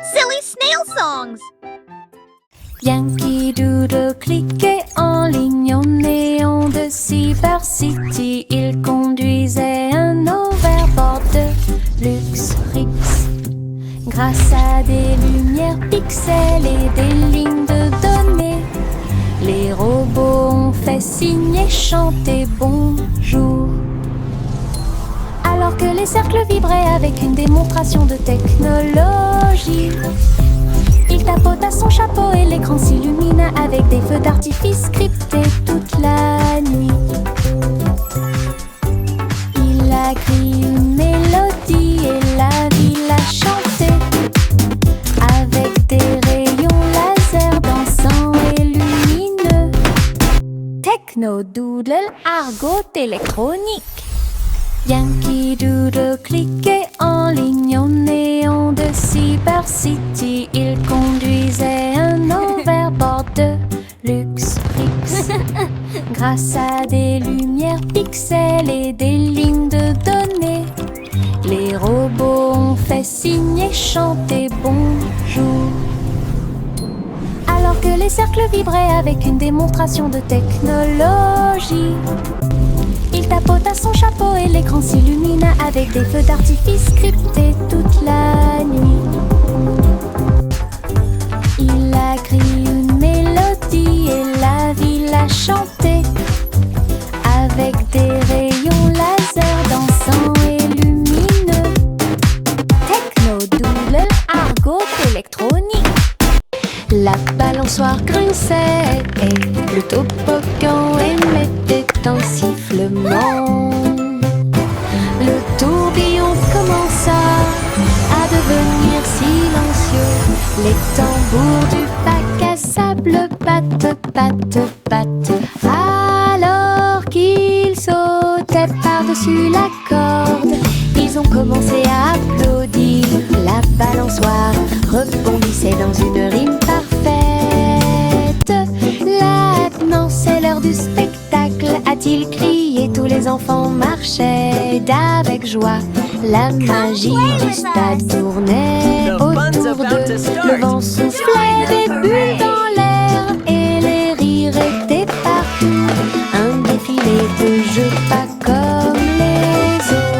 Silly snail songs. Yankee Doodle cliquait en ligne au néon de Cyber City. Il conduisait un overboard de luxe Rix. Grâce à des lumières pixels et des lignes de données, les robots ont fait signe et chanter bonjour. Alors que les cercles vibraient avec une démonstration de technologie, il tapota son chapeau et l'écran s'illumina avec des feux d'artifice scriptés toute la nuit. Il a crié une mélodie et la ville a chanté avec des rayons laser dansants et lumineux. Techno Doodle, argot électronique. Yankee Doodle cliquait en ligne au néon de Cyber City. Il conduisait un overboard de luxe Rix. Grâce à des lumières pixels et des lignes de données, les robots ont fait signe et chanter bonjour. Alors que les cercles vibraient avec une démonstration de technologie, il tapota son chapeau et l'écran s'illumina avec des feux d'artifice scriptés toute la nuit. Il a crié une mélodie et la ville a chanté avec des rayons laser dansants et lumineux. Techno Doodle, argot électronique. La balançoire grinçait et le toboggan émettait un sifflement. Le tourbillon commença à devenir silencieux. Les tambours du bac à sable battent, battent, battent. Alors qu'ils sautaient par-dessus la corde, ils ont commencé à applaudir. La balançoire rebondissait dans une rime parfaite. Maintenant c'est l'heure du spectacle, a-t-il crié. Tous les enfants marchaient d'avec joie. La magie du stade tournait autour d'eux. Le vent soufflait des bulles dans l'air et les rires étaient partout. Un défilé de jeux pas comme les autres.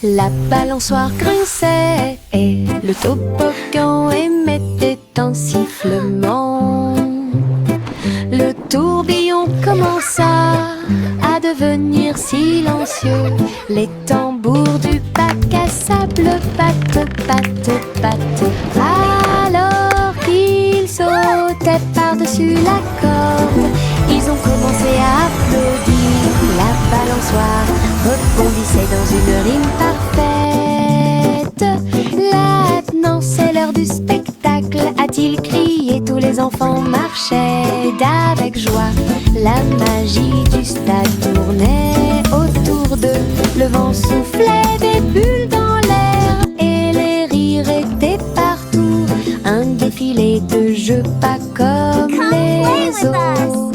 La balançoire grinçait et le toboggan émettait un sifflement. Le tourbillon commença à devenir silencieux. Les tambours du bac à sable battent, battent, battent. Alors qu'ils sautaient par-dessus la corde, ils ont commencé à applaudir. La balançoire rebondissait dans une rime parfaite. Maintenant c'est l'heure du spectacle, a-t-il crié. Tous les enfants marchaient d'avec joie. La magie du stade tournait autour d'eux. Le vent soufflait des bulles dans l'air et les rires étaient partout. Un défilé de jeux pas comme les autres.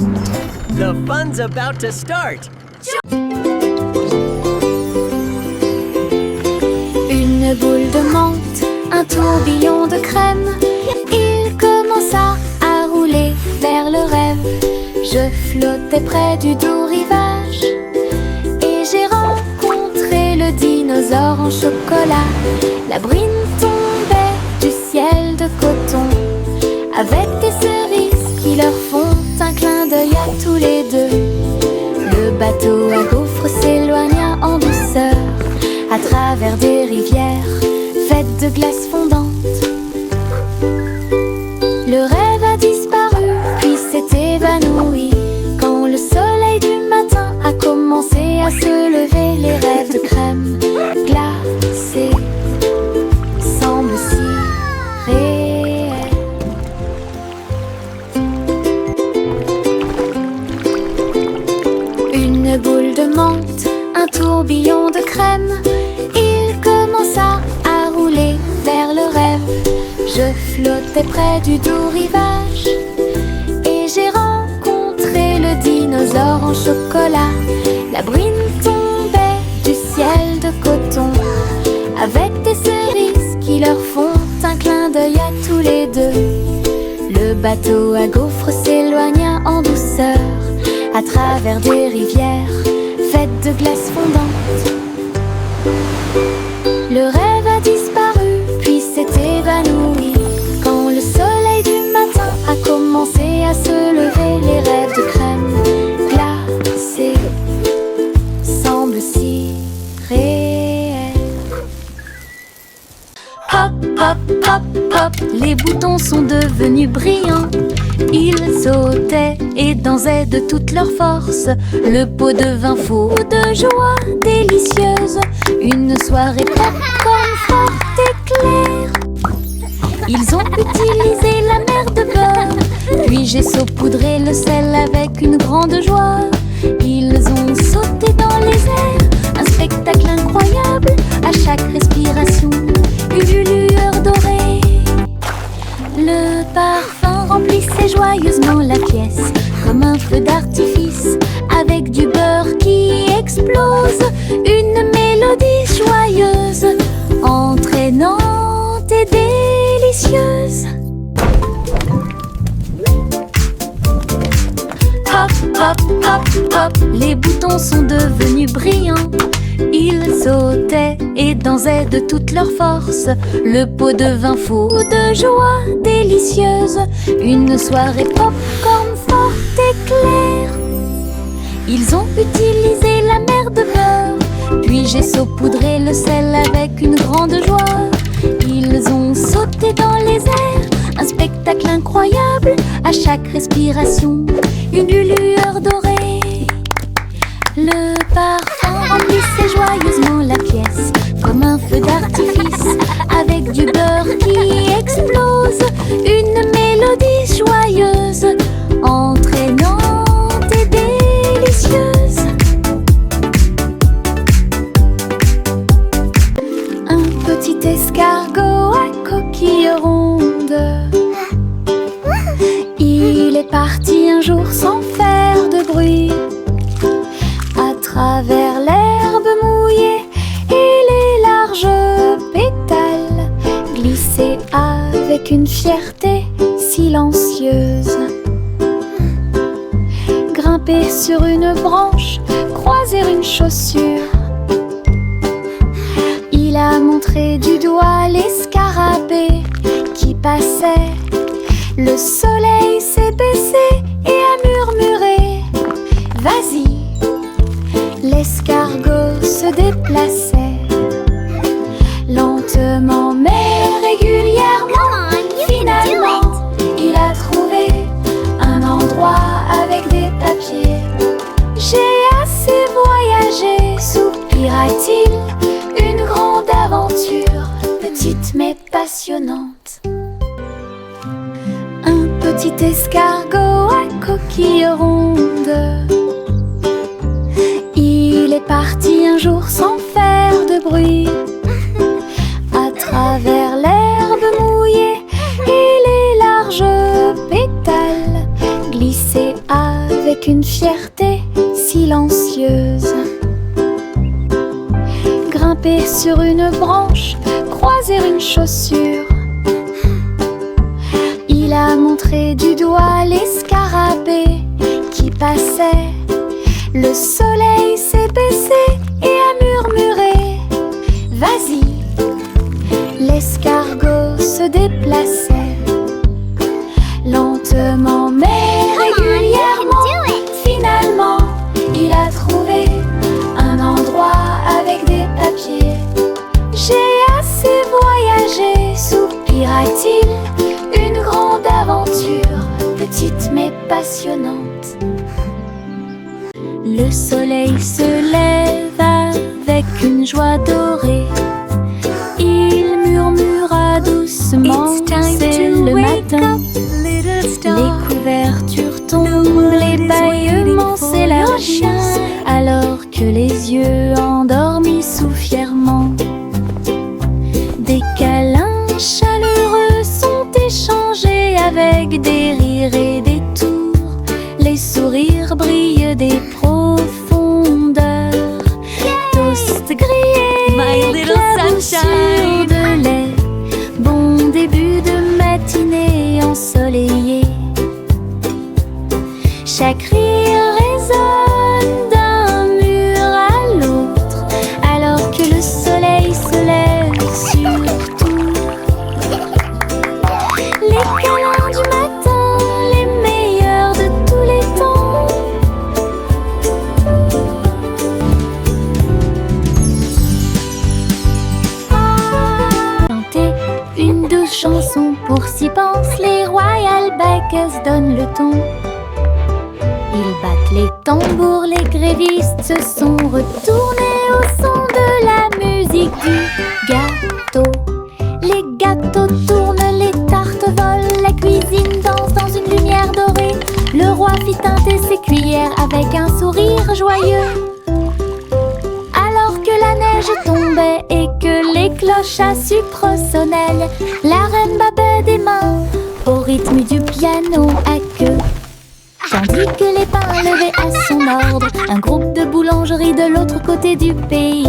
The fun's about to start. Une boule de menthe, un tourbillon de crème. Il commença à rouler vers le rêve. Je flottais près du doux rivage et j'ai rencontré le dinosaure en chocolat. La brine tombait du ciel de coton avec des cerises qui leur font un clin d'œil à tous les deux. Le bateau à gaufres s'éloigna en douceur à travers des rivières faites de glace fondante. Le rêve a disparu puis s'est évanoui quand le soleil du matin a commencé à se lever. Les rêves de crème glacée semblent si réels. Une boule de menthe, un tourbillon de crème. Il commença à rouler vers le rêve. Je flottais près du doux rivage et j'ai rencontré le dinosaure en chocolat. La brine tombait du ciel de coton avec bateau à gaufres s'éloigna en douceur à travers des rivières faites de glace fondante. Le rêve a disparu puis s'est évanoui quand le soleil du matin a commencé à se lever. Les rêves de crème glacée semblent si réels. Hop, hop, hop, hop, les boutons sont devenus brillants. Ils sautaient et dansaient de toute leur force. Le pot devint fou de joie délicieuse. Une soirée popcorn forte et claire. Ils ont utilisé la mer de beurre, puis j'ai saupoudré le sel avec une grande joie. Ils ont sauté dans les airs, un spectacle incroyable. À chaque respiration, une lueur dorée. Le parfum remplissait joyeusement la pièce, comme un feu d'artifice, avec du beurre qui explose. Une mélodie joyeuse, entraînante et délicieuse. Hop, hop, hop, hop, les boutons sont devenus brillants. Ils sautaient et dansaient de toute leur force. Le pot devint fou de joie délicieuse. Une soirée popcorn forte et claire. Ils ont utilisé la mer de beurre, puis j'ai saupoudré le sel avec une grande joie. Ils ont sauté dans les airs, un spectacle incroyable. À chaque respiration, une lueur dorée. Le parfum remplissait joyeusement la pièce, comme un feu d'artifice, avec du beurre qui explose. Une mélodie joyeuse, entraînante et délicieuse. Un petit escargot à coquille ronde. Il est parti un jour sans faire de bruit, à travers l'herbe mouillée et les larges pétales, glisser avec une fierté silencieuse. Grimper sur une branche, croiser une chaussure. Il a montré du doigt les scarabées qui passaient. Le soleil s'est baissé et a murmuré: vas-y. L'escargot se déplaçait lentement mais régulièrement. Finalement, il a trouvé un endroit avec des papiers. J'ai assez voyagé, soupira-t-il. Une grande aventure, petite mais passionnante. Un petit escargot à coquille ronde. Il est parti un jour sans faire de bruit, à travers l'herbe mouillée et les larges pétales, glisser avec une fierté silencieuse. Grimper sur une branche, croiser une chaussure. Il a montré du doigt les scarabées qui passaient. Le soleil s'est baissé et a murmuré: vas-y. L'escargot se déplaçait lentement mais régulièrement. Finalement, il a trouvé un endroit avec des papiers. J'ai assez voyagé, soupira-t-il. Une grande aventure, petite mais passionnante. Le soleil se lève avec une joie dorée. Il murmura doucement: c'est le matin. Les couvertures tombent, les bâillements s'élargissent, alors que les yeux endormis souffrent fièrement. Des câlins chaleureux sont échangés avec des rires et des tours. Les sourires brillent des profondeurs. Toast grillé, My little éclaboussure sunshine. de lait. Bon début de matinée ensoleillée. pour s'y penser, les Royal Bikers donnent le ton. Ils battent les tambours, les grévistes se sont retournés au son de la musique du gâteau. Les gâteaux tournent, les tartes volent, la cuisine danse dans une lumière dorée. Le roi fit teinter ses cuillères avec un sourire joyeux. Alors que la neige tombait et que les cloches à sucre sonnaient, la reine battait des mains au rythme du piano à queue. Tandis que les pains levaient à son ordre un groupe de boulangeries de l'autre côté du pays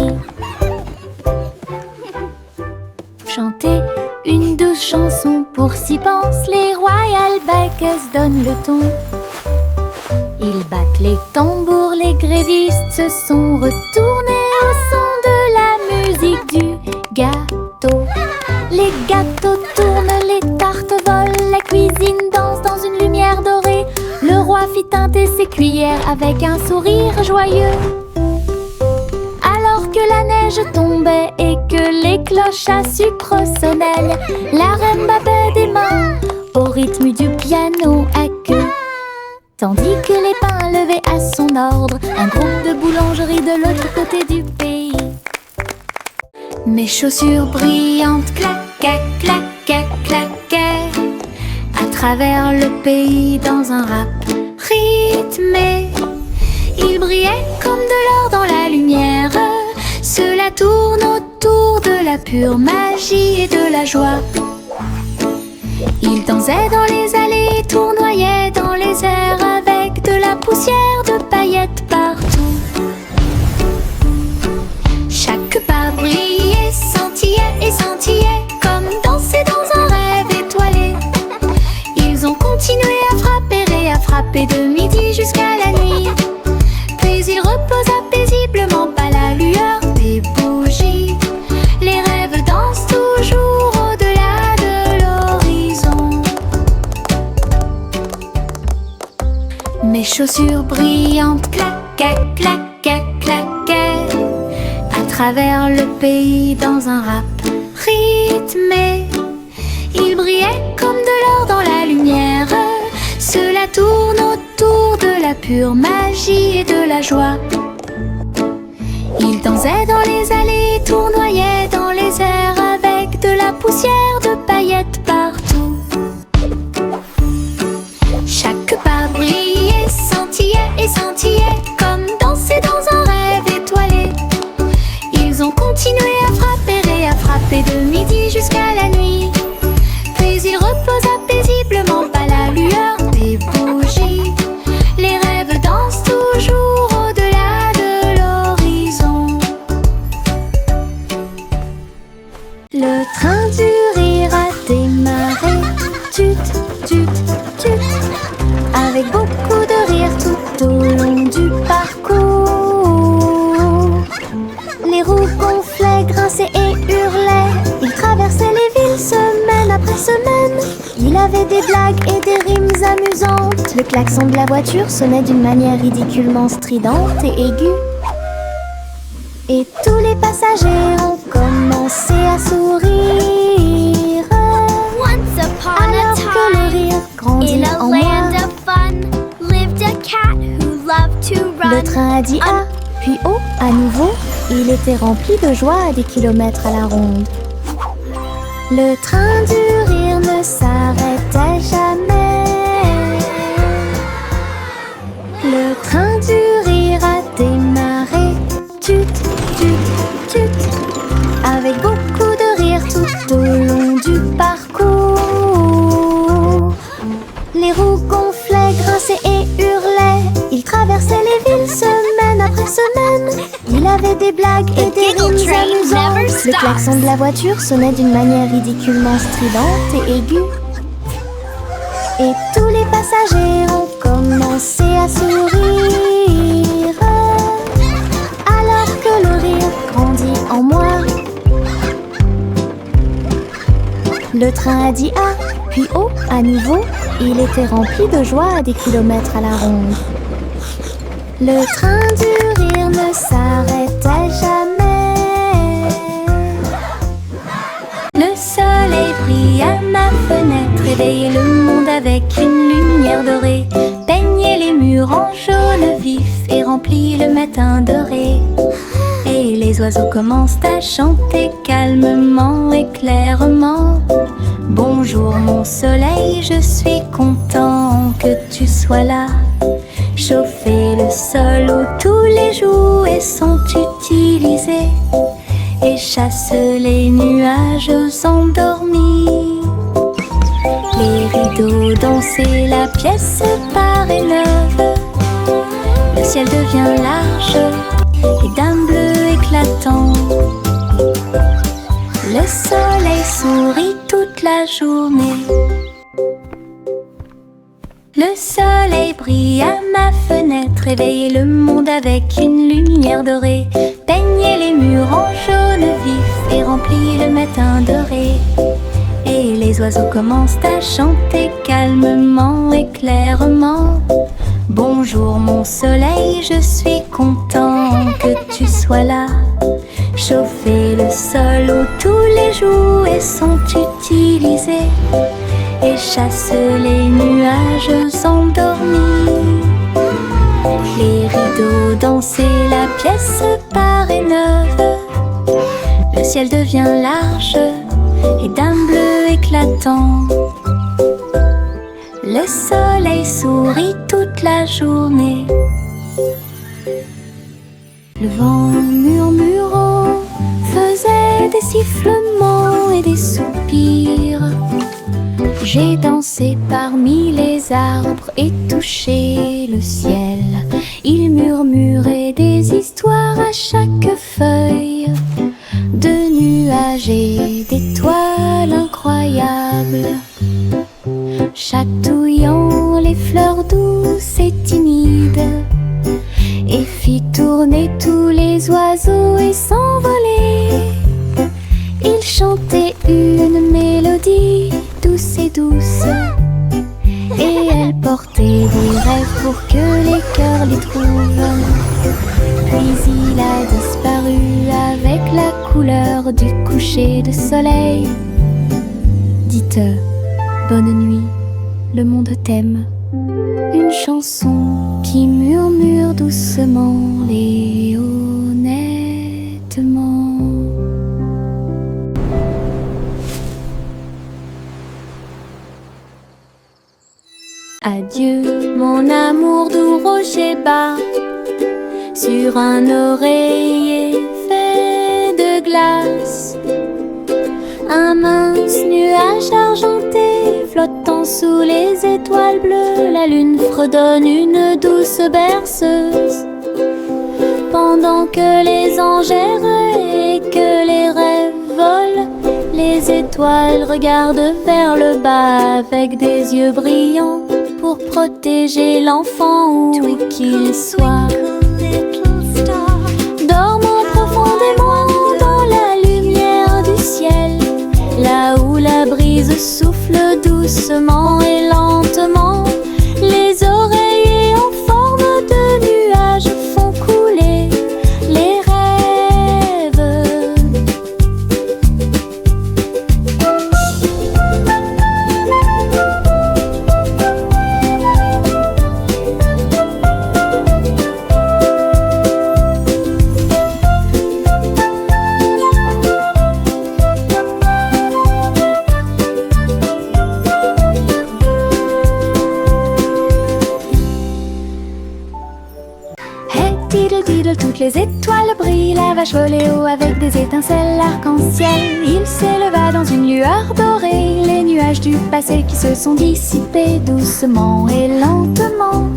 chantait une douce chanson pour s'y penser, les Royal Bikers donnent le ton. Ils battent les tambours, les grévistes se sont retournés au son de la musique du gâteau. Les gâteaux tournent, les tartes volent, la cuisine danse dans une lumière dorée. Le roi fit teinter ses cuillères avec un sourire joyeux. Alors que la neige tombait et que les cloches à sucre sonnaient, la reine battait des mains au rythme du piano à queue. Tandis que les pains levaient à son ordre un groupe de boulangeries de l'autre côté du pays. Mes chaussures brillantes claquaient, claquaient, claquaient à travers le pays dans un rap rythmé. Ils brillaient comme de l'or dans la lumière. Cela tourne autour de la pure magie et de la joie. Ils dansaient dans les allées, tournoyaient dans les airs avec de la poussière de paillettes partout. Chaque pas brillait, scintillait et scintillait comme danser dans un rêve étoilé. Ils ont continué à frapper et à frapper de midi jusqu'à la nuit. Puis ils reposaient paisiblement à la lueur des bougies. Les rêves dansent toujours au-delà de l'horizon. Mes chaussures brillantes claquaient, claquaient, claquaient à travers le pays dans un rap rythmé. Ils brillaient comme de l'or dans la lumière. Cela tourne autour de la pure magie et de la joie. Ils dansaient dans les allées, tournoyaient dans les airs avec de la poussière de paillettes partout. Chaque pas brillait, scintillait et scintillait comme danser dans un rêve étoilé. Ils ont continué à frapper et à frapper de midi jusqu'à la nuit. Puis ils reposaient paisiblement à la lueur des bougies. Les rêves dansent toujours au-delà de l'horizon. Le train du rire a démarré. Tut, tut, tut. Avec beaucoup de rire tout au long du parcours. Les roues gonflaient, grinçaient et hurlaient. Ils traversaient les villes semaine après semaine. Il avait des blagues et des rimes amusantes. Le klaxon de la voiture sonnait d'une manière ridiculement stridente et aiguë. Et tous les passagers ont commencé à sourire. Once upon a Alors que le time, rire grandit in a en land moi. of fun, lived a cat who loved to Le run. train a dit A, puis O à nouveau. Il était rempli de joie à des kilomètres à la ronde. Le train du rire ne s'arrêtait jamais. Le train du rire a démarré. Tut, tut, tut. Avec beaucoup de rire tout au long du parcours. Les roues gonflaient, grinçaient et hurlaient. Il traversait les villes semaine après semaine. Il avait des blagues et des giggle rimes train amusantes. never Le stops. klaxon de la voiture sonnait d'une manière ridiculement stridente et aiguë. Et tous les passagers ont commencé à sourire. Alors que le rire grandit en moi. Le train a dit A, puis O à nouveau. Il était rempli de joie à des kilomètres à la ronde. Le train du rire ne s'arrêtait jamais. Le soleil brille à ma fenêtre. avec une lumière dorée. Peignez les murs en jaune vif et remplis le matin doré. Et les oiseaux commencent à chanter calmement et clairement. Bonjour mon soleil, je suis content que tu sois là. Chauffer le sol où tous les jouets sont utilisés et chasse les nuages endormis. Les rideaux danser, la pièce paraît neuve. Le ciel devient large et d'un bleu éclatant. Le soleil sourit toute la journée. Le soleil brille à ma fenêtre, réveille le monde avec une lumière dorée. Peignez les murs en jaune vif et remplis le matin doré. Et les oiseaux commencent à chanter calmement et clairement. Bonjour mon soleil, je suis content que tu sois là. Chauffer le sol où tous les jouets sont utilisés et chasse les nuages endormis. Les rideaux danser, la pièce paraît neuve. Le ciel devient large et d'un bleu éclatant. Le soleil sourit toute la journée. Le vent murmurant faisait des sifflements et des soupirs. J'ai dansé parmi les arbres et touché le ciel. Il murmurait des histoires à chaque feuille, de nuages et d'étoiles incroyables, chatouillant les fleurs douces et timides, et fit tourner tous les oiseaux et s'envoler. Il chantait une mélodie douce et douce, et elle portait des rêves pour que les cœurs les trouvent. Puis il a disparu avec la couleur du coucher de soleil. Dites bonne nuit, le monde t'aime. Une chanson qui murmure doucement et honnêtement. Adieu mon amour doux rocher bas, sur un oreiller fait de glace. Un mince nuage argenté flottant sous les étoiles bleues, la lune fredonne une douce berceuse. Pendant que les anges errent et que les rêves volent, les étoiles regardent vers le bas avec des yeux brillants pour protéger l'enfant où qu'il soit. Dormons profondément dans la lumière du ciel, là où la brise souffle doucement et lentement. Les oreillers en forme de nuages font couler les rêves. Toutes les étoiles brillent, la vache volait haut avec des étincelles arc-en-ciel. Il s'éleva dans une lueur dorée, les nuages du passé qui se sont dissipés doucement et lentement.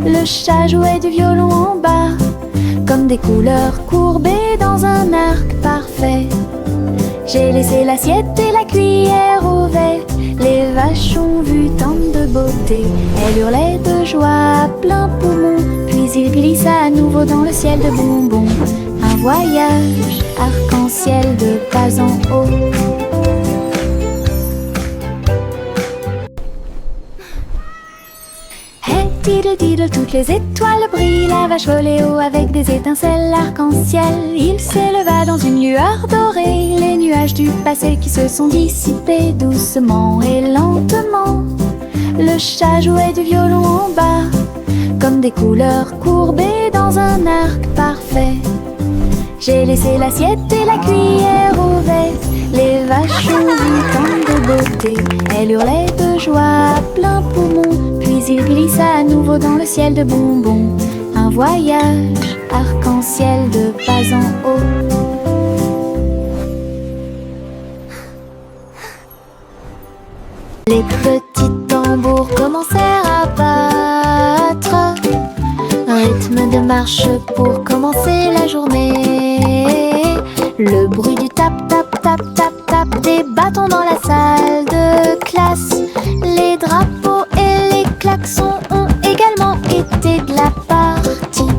Le chat jouait du violon en bas, comme des couleurs courbées dans un arc parfait. J'ai laissé l'assiette et la cuillère au vert. Les vaches ont vu tant de beauté, elles hurlaient de joie à plein poumon. Puis il glissa à nouveau dans le ciel de bonbons. Un voyage arc-en-ciel de bas en haut. Hey diddle diddle, toutes les étoiles brillent, la vache volait haut avec des étincelles arc-en-ciel. Il s'éleva dans une lueur dorée, les nuages du passé qui se sont dissipés doucement et lentement. Le chat jouait du violon en bas, comme des couleurs courbées dans un arc parfait. J'ai laissé l'assiette et la cuillère ouverte. Les vaches ont vu tant de beauté. Elle hurlait de joie à plein poumon. Puis il glissa à nouveau dans le ciel de bonbons. Un voyage arc-en-ciel de bas en haut. Les petits tambours commencèrent à battre, rythme de marche pour commencer la journée. Le bruit du tap tap tap tap tap des bâtons dans la salle de classe. Les drapeaux et les klaxons ont également été de la partie.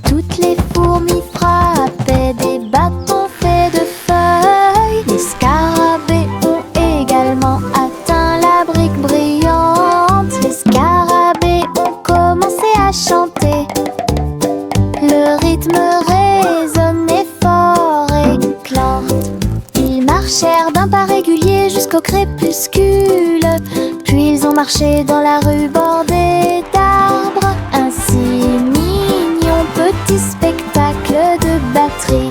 Toutes les fourmis frappaient des bâtons faits de feuilles. Les scarabées ont également atteint la brique brillante. Les scarabées ont commencé à chanter. Le rythme résonnait fort et clair. Ils marchèrent d'un pas régulier jusqu'au crépuscule. Puis ils ont marché dans la rue bordée d'arbres. Un si mignon petit spectacle de batterie.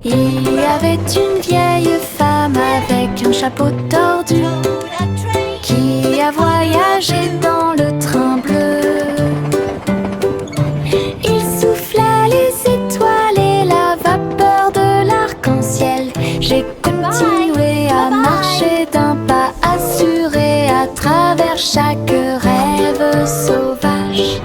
Il y avait une vieille femme avec un chapeau tordu qui a voyagé dans le train bleu. Il souffla les étoiles et la vapeur de l'arc-en-ciel. J'ai continué à marcher d'un pas assuré à travers chaque rêve sauvage.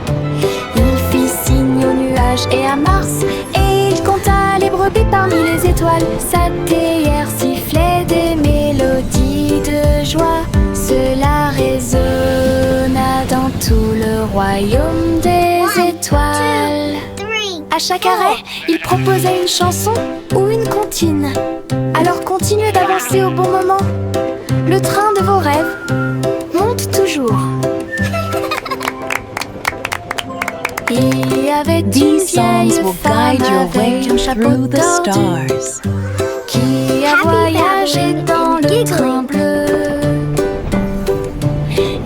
Il fit signe aux nuages et à Mars, et il compta les brebis parmi les étoiles. Sa théière sifflait des mélodies de joie. Cela résonna dans tout le royaume des étoiles. À chaque arrêt, il proposait une chanson ou une comptine. Alors continuez d'avancer au bon moment. Le train de vos rêves monte toujours. Il y avait une vieille femme avec un chapeau tordu qui a voyagé dans le train bleu.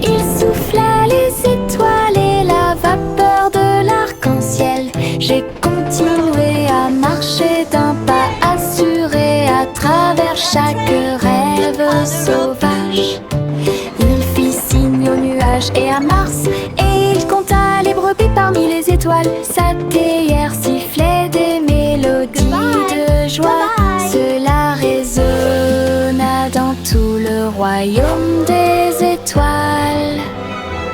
Il souffla les étoiles et la vapeur de l'arc-en-ciel. J'ai continué à marcher d'un pas assuré à travers chaque rêve sauvage. Il fit signe aux nuages et à Mars, et il compta les brebis parmi les étoiles. Sa théière sifflait des mélodies de joie. Cela résonna dans tout le royaume des étoiles.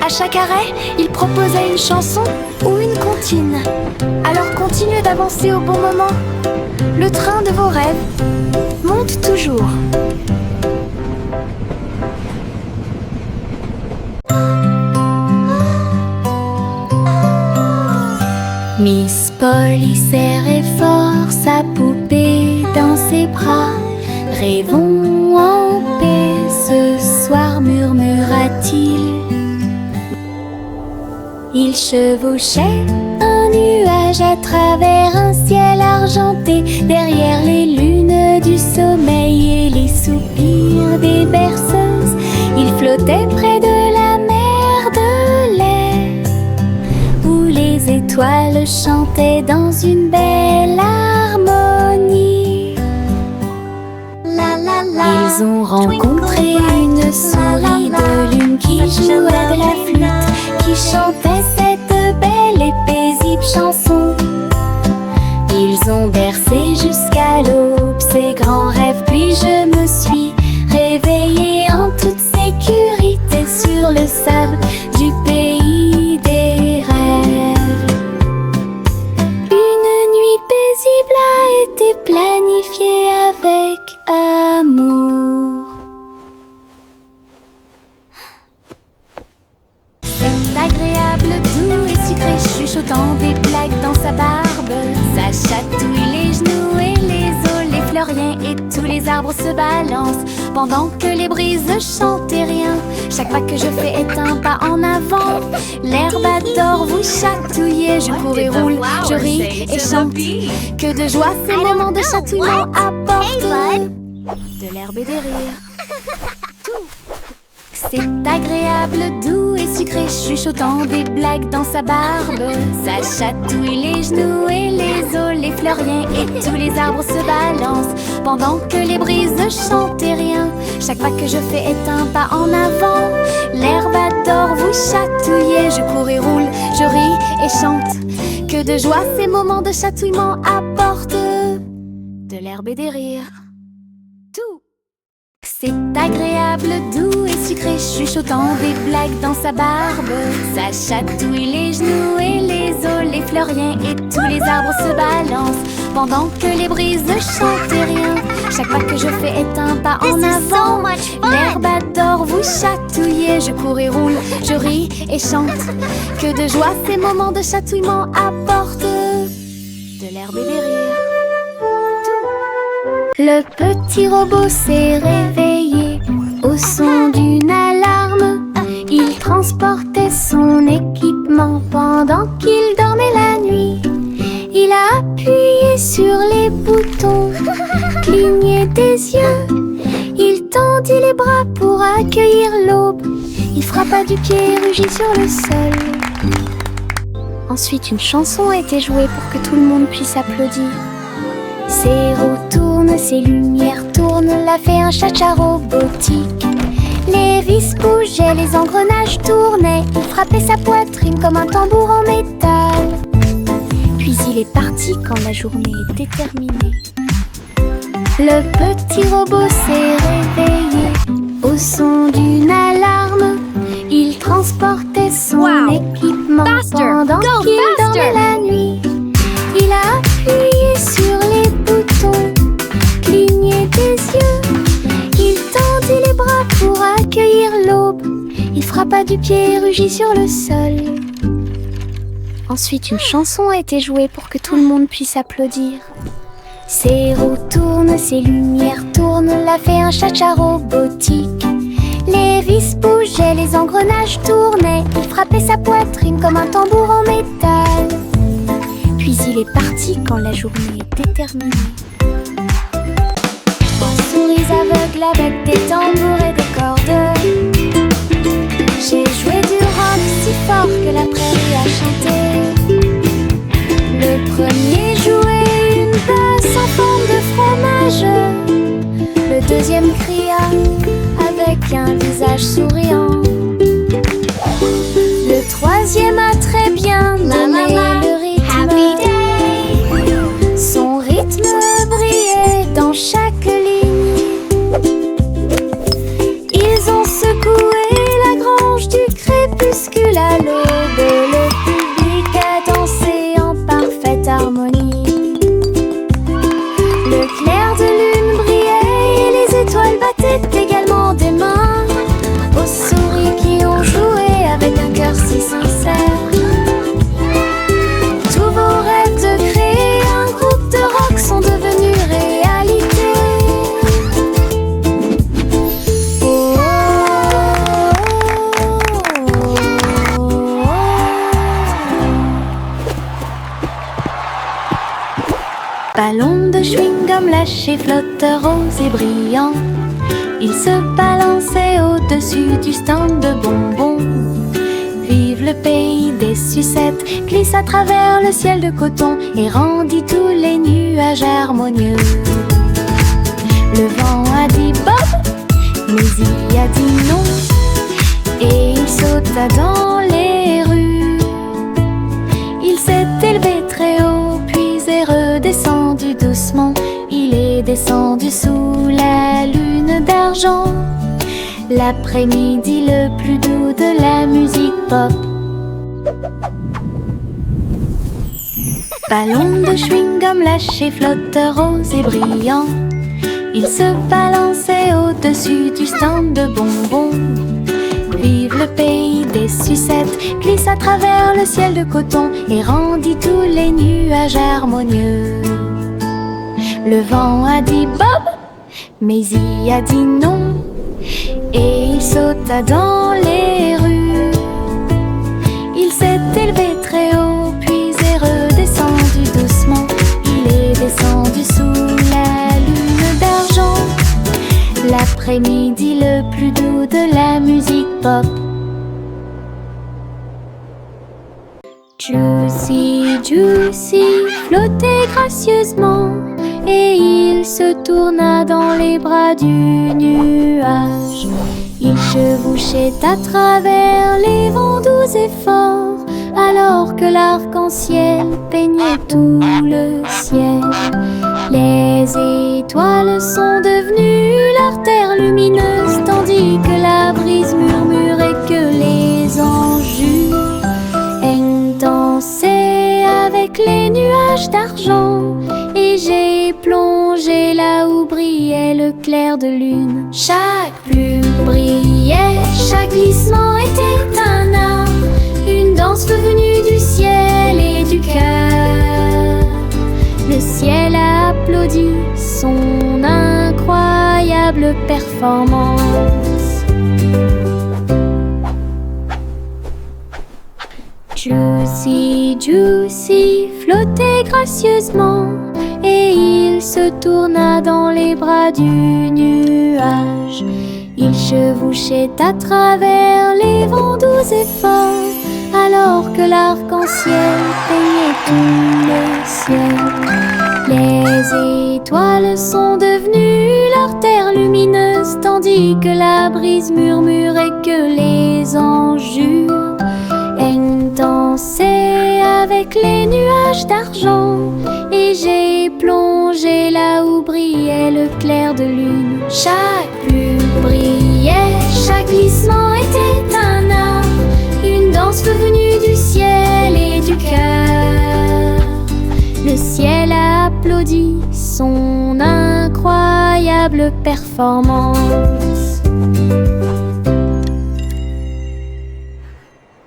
À chaque arrêt, il proposait une chanson ou une comptine. Alors continuez d'avancer au bon moment. Le train de vos rêves monte toujours. Miss Polly serrait fort sa poupée dans ses bras. Rêvons en paix ce soir, murmura-t-il. Il chevauchait un nuage à travers un ciel argenté, derrière les lunes du sommeil et les soupirs des berceuses. Il flottait près de la mer de lait, où les étoiles chantaient dans une belle harmonie. Ils ont rencontré une souris de lune qui jouait de la flûte, qui chantait cette belle et paisible chanson. Ils ont bercé jusqu'à l'aube ces grands rêves, puis je me suis réveillée en toute sécurité sur le sable du pays des rêves. Une nuit paisible a été planifiée avec amour. C'est agréable, doux et sucré, chuchotant des blagues dans sa barbe. Ça chatouille les genoux et les os, les fleurs, rien rien et tous les arbres se balancent pendant que les brises chantent et rien. Chaque pas que je fais est un pas en avant. L'herbe adore vous chatouiller. Je cours et roule, je ris et chante. Que de joie ces moments de chatouillement apportent de l'herbe et des rires. C'est agréable, doux et sucré, chuchotant des blagues dans sa barbe. Ça chatouille les genoux et les os, les fleurs rien et tous les arbres se balancent pendant que les brises chantent et rien. Chaque pas que je fais est un pas en avant. L'herbe adore vous chatouiller. Je cours et roule, je ris et chante. Que de joie ces moments de chatouillement apportent de l'herbe et des rires. Tout. C'est agréable, doux et sucré, chuchotant des blagues dans sa barbe. Ça chatouille les genoux et les os, les fleurs rien et tous les arbres se balancent pendant que les brises chantent et rien. Chaque pas que je fais est un pas en avant. L'herbe adore vous chatouiller. Je cours et roule, je ris et chante. Que de joie ces moments de chatouillement apportent de l'herbe et des rires. Le petit robot s'est réveillé au son d'une alarme. Il transportait son équipement pendant qu'il dormait la nuit. Il a appuyé sur les boutons, cligné des yeux. Il tendit les bras pour accueillir l'aube. Il frappa du pied et rugit sur le sol. Ensuite, une chanson a été jouée pour que tout le monde puisse applaudir. Ses roues tournent, ses lumières tournent, l'a fait un cha-cha robotique. Les vis bougeaient, les engrenages tournaient. Il frappait sa poitrine comme un tambour en métal. Puis il est parti quand la journée était terminée. Le petit robot s'est réveillé au son d'une alarme. Il transportait son équipement pendant qu'il dormait la nuit. Il a appuyé sur les boutons, cligné des yeux. Il tendit les bras pour accueillir l'aube. Il frappa du pied et rugit sur le sol. Ensuite, une chanson a été jouée pour que tout le monde puisse applaudir. Ses roues tournent, ses lumières tournent, l'a fait un cha-cha robotique. Les vis bougeaient, les engrenages tournaient. Il frappait sa poitrine comme un tambour en métal. Puis il est parti quand la journée était terminée. Trois souris aveugles avec des tambours et des cordes. J'ai joué du rock si fort que la prairie a chanté. Le premier jouait une basse en forme de fromage. Le deuxième cria avec un visage souriant. Le troisième a très bien donné le rythme. Son rythme brillait dans chaque ligne. Ils ont secoué la grange du crépuscule à l'aube. Le public a dansé en parfaite harmonie. Le clair de lune brillait et les étoiles battaient également des mains aux souris qui ont joué avec un cœur si sincère. Tous vos rêves de créer un groupe de rock sont devenus réalité. Oh, oh, oh, oh. Ballon de chewing-gum lâché, flotteur rose et brillant. Il se balançait au-dessus du stand de bonbons. Vive le pays des sucettes, glisse à travers le ciel de coton et rendit tous les nuages harmonieux. Le vent a dit Bob, mais il a dit non, et il sauta dans les rues. Il s'est élevé très haut, puis est redescendu doucement. Il est descendu sous la lune d'argent. L'après-midi le plus doux de la musique pop. Ballon de chewing-gum lâché, flotteur rose et brillant. Il se balançait au-dessus du stand de bonbons. Vive le pays des sucettes, glisse à travers le ciel de coton et rendit tous les nuages harmonieux. Le vent a dit Bob, Mais il a dit non et il sauta dans les rues. Il s'est élevé très haut puis est redescendu doucement. Il est descendu sous la lune d'argent. L'après-midi le plus doux de la musique pop. Juicy, Juicy flottait gracieusement et il se tourna dans les bras du nuage. Il chevauchait à travers les vents doux et forts alors que l'arc-en-ciel peignait tout le ciel. Les étoiles sont devenues l'artère lumineuse tandis que la brise murmurait que les anges dansaient avec les nuages d'argent. Et j'ai plongé là où brillait le clair de lune. Chaque plume brillait, chaque glissement était un art, une danse venue du ciel et du cœur. Le ciel a applaudi son incroyable performance. Juicy, Juicy flottait gracieusement et il se tourna dans les bras du nuage. Il chevauchait à travers les vents doux et forts alors que l'arc-en-ciel peignait tout le ciel. Les étoiles sont devenues l'artère lumineuse tandis que la brise murmurait que les anges dansaient avec les nuages d'argent. Et j'ai plongé là où brillait le clair de lune. Chaque plume brillait, chaque glissement était un art, une danse venue du ciel et du cœur. Le ciel a applaudi son incroyable performance.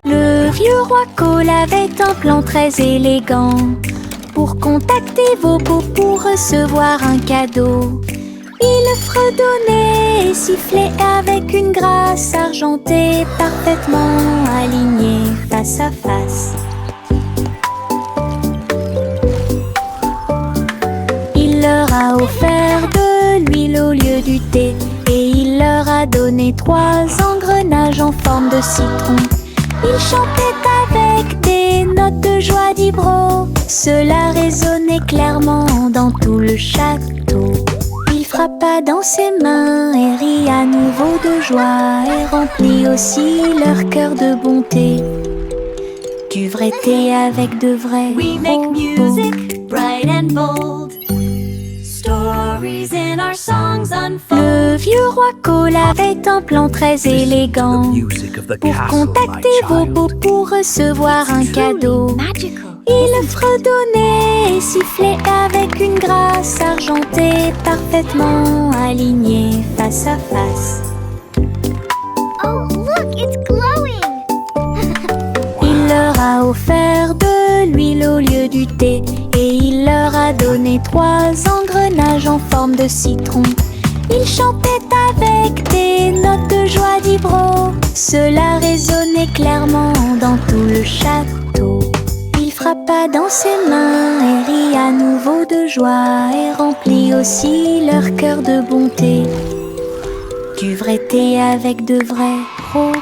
Le vieux roi Cole avait un plan très élégant pour contacter vos beaux pour recevoir un cadeau. Il fredonnait et sifflait avec une grâce argentée parfaitement alignée face à face. Il leur a offert de l'huile au lieu du thé et il leur a donné 3 engrenages en forme de citron. Il chantait avec des notes de joie d'Ibro. Cela résonnait clairement dans tout le château. Il frappa dans ses mains et rit à nouveau de joie et remplit aussi leur cœur de bonté. Du vrai thé avec de vrais We make music bright and bold. Stories in our songs unfold. Le vieux roi Cole avait un plan très élégant pour contacter vos beaux pour recevoir un cadeau. Il fredonnait et sifflait avec une grâce argentée parfaitement alignée face à face. Oh, look, it's glowing! Il leur a offert de l'huile au lieu du thé et il leur a donné 3 engrenages en forme de citron. Il chantait avec des notes de joie d'Ibro. Cela résonnait clairement dans tout le château. Il frappa dans ses mains et rit à nouveau de joie et remplit aussi leur cœur de bonté. Du vrai thé avec de vrais propos.